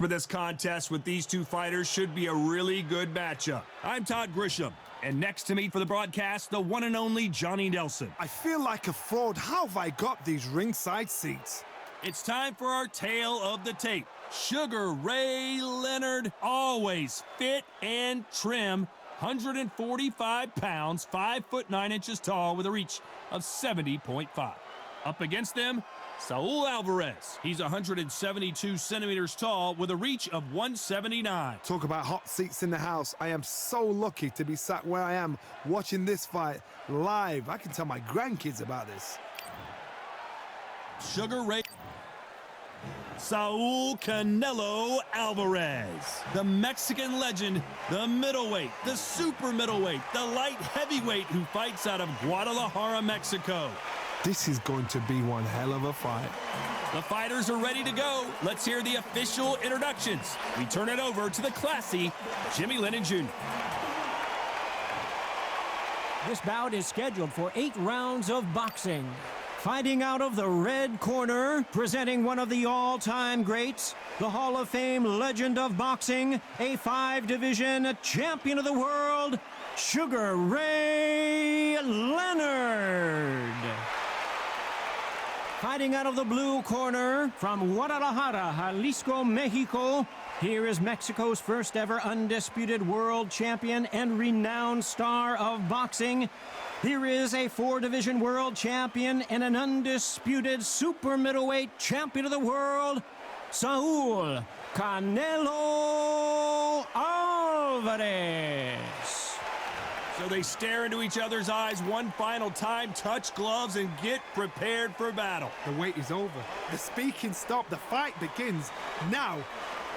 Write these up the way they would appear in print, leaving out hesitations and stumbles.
For this contest with these two fighters should be a really good matchup. I'm Todd Grisham, and next to me for the broadcast, the one and only Johnny Nelson. I feel like a fraud. How have I got these ringside seats? It's time for our tale of the tape. Sugar Ray Leonard, always fit and trim, 145 pounds, 5'9" tall with a reach of 70.5. Up against them, Saul Alvarez. He's 172 centimeters tall with a reach of 179. Talk about hot seats in the house. I am so lucky to be sat where I am watching this fight live. I can tell my grandkids about this. Sugar Ray. Saul "CANELO" Alvarez, the Mexican legend, the middleweight, the super middleweight, the light heavyweight who fights out of Guadalajara, Mexico. This is going to be one hell of a fight. The fighters are ready to go. Let's hear the official introductions. We turn it over to the classy Jimmy Lennon Jr. This bout is scheduled for 8 rounds of boxing. Fighting out of the red corner, presenting one of the all-time greats, the Hall of Fame legend of boxing, a 5-division champion of the world, Sugar Ray Leonard. Fighting out of the blue corner, from Guadalajara, Jalisco, Mexico, here is Mexico's first ever undisputed world champion and renowned star of boxing. Here is a 4-division world champion and an undisputed super middleweight champion of the world, Saul "CANELO" Alvarez. So they stare into each other's eyes one final time, touch gloves, and get prepared for battle. The wait is over. The speaking stopped. The fight begins now.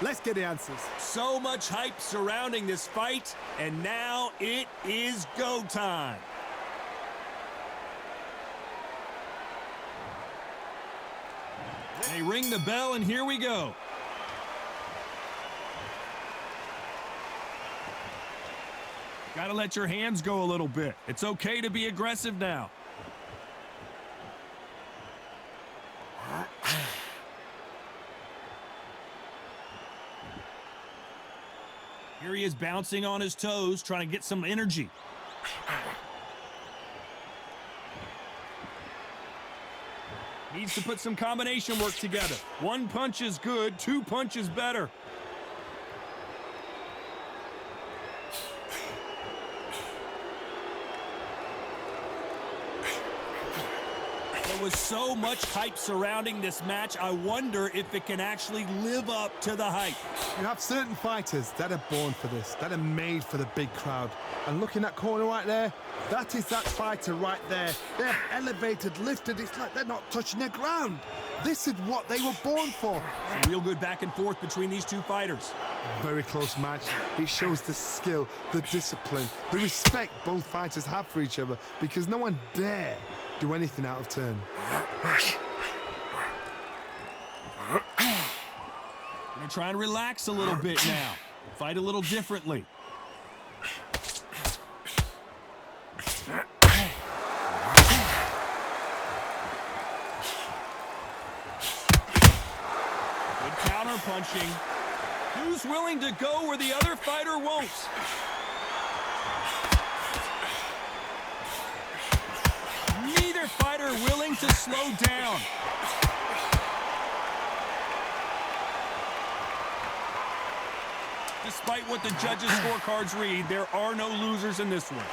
Let's get the answers. So much hype surrounding this fight, and now it is go time. They ring the bell, and here we go. Gotta let your hands go a little bit. It's okay to be aggressive now. Here he is bouncing on his toes, trying to get some energy. Needs to put some combination work together. 1 punch is good, 2 punches better. There was so much hype surrounding this match, I wonder if it can actually live up to the hype. You have certain fighters that are born for this, that are made for the big crowd. And look in that corner right there, that is that fighter right there. They're elevated, lifted, it's like they're not touching the ground. This is what they were born for. It's a real good back and forth between these two fighters. Very close match. It shows the skill, the discipline, the respect both fighters have for each other, because no one dare do anything out of turn. Gonna try and relax a little bit now. Fight a little differently. Good counter punching. Who's willing to go where the other fighter won't? Neither fighter willing to slow down. Despite what the judges' scorecards read, there are no losers in this one.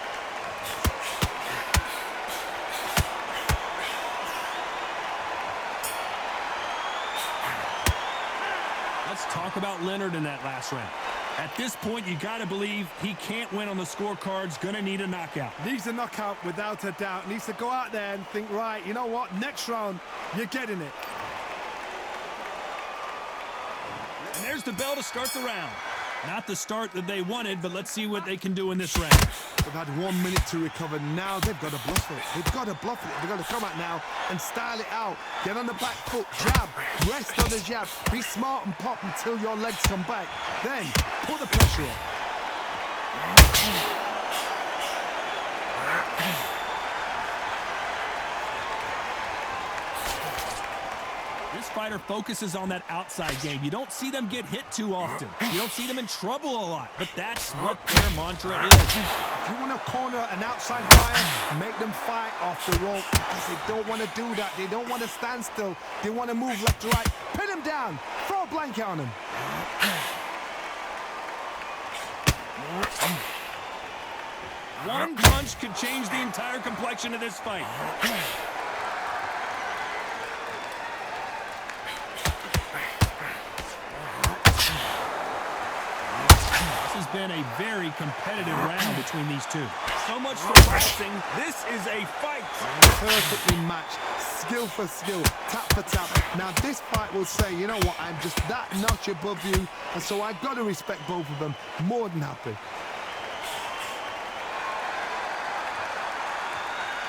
Let's talk about Leonard in that last round. At this point, you gotta believe he can't win on the scorecards, gonna need a knockout. Needs a knockout without a doubt. Needs to go out there and think, right, you know what, next round, you're getting it. And there's the bell to start the round. Not the start that they wanted, but let's see what they can do in this round. They've had 1 minute to recover. Now they've got to bluff it. They've got to bluff it. They've got to come out now and style it out. Get on the back foot, jab, rest on the jab. Be smart and pop until your legs come back. Then put the pressure on. This fighter focuses on that outside game. You don't see them get hit too often. You don't see them in trouble a lot, but that's what their mantra is. If you want to corner an outside fighter, make them fight off the rope, because they don't want to do that. They don't want to stand still. They want to move left to right. Pin them down. Throw a blanket on them. One punch could change the entire complexion of this fight. This has been a very competitive round between these two. So much for boxing. This is a fight. Perfectly matched. Skill for skill. Tap for tap. Now this fight will say, you know what, I'm just that notch above you, and so I've got to respect both of them. More than happy.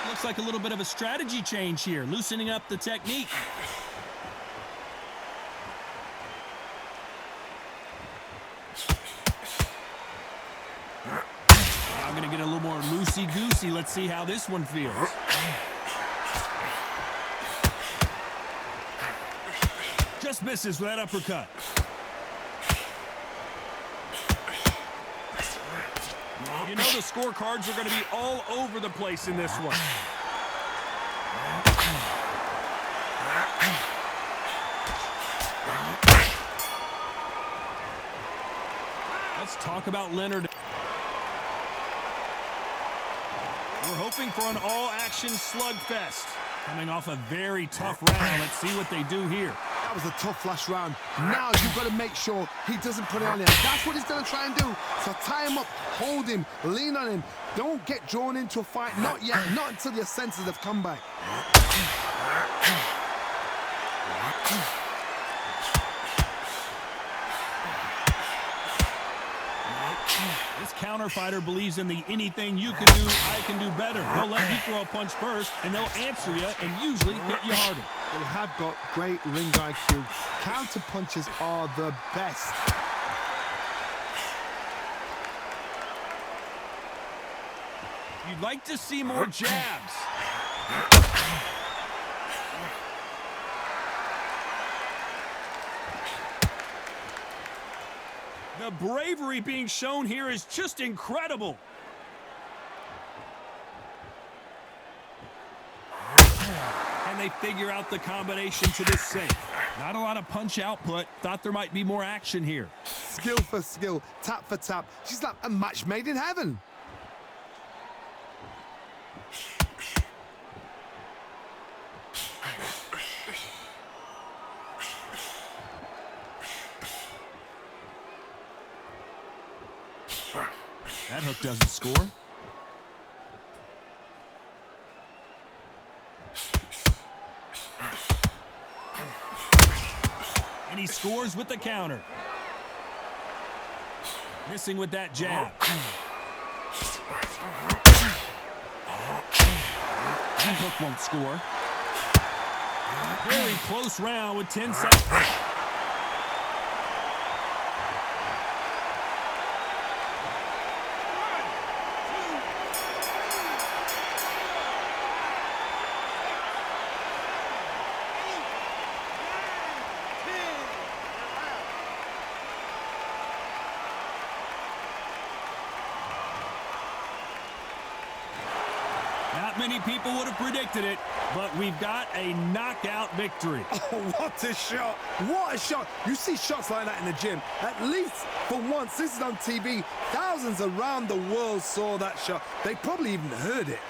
Looks like a little bit of a strategy change here, loosening up the technique. I'm going to get a little more loosey-goosey. Let's see how this one feels. Just misses with that uppercut. You know the scorecards are going to be all over the place in this one. Let's talk about Leonard. We're hoping for an all-action slugfest. Coming off a very tough round. Let's see what they do here. That was a tough last round. Now you've got to make sure he doesn't put it on there. That's what he's going to try and do. So tie him up, hold him, lean on him. Don't get drawn into a fight. Not yet. Not until your senses have come back. This counter fighter believes in the anything you can do, I can do better. They'll let you throw a punch first, and they'll answer you and usually hit you harder. They have got great ring IQ. Counter punches are the best. You'd like to see more jabs. The bravery being shown here is just incredible. And they figure out the combination to this safe. Not a lot of punch output. Thought there might be more action here. Skill for skill, tap for tap. She's like a match made in heaven. That hook doesn't score. And he scores with the counter. Missing with that jab. That hook won't score. Very close round with 10 seconds. Not many people would have predicted it, but we've got a knockout victory. Oh, what a shot. What a shot. You see shots like that in the gym. At least for once, this is on TV. Thousands around the world saw that shot. They probably even heard it.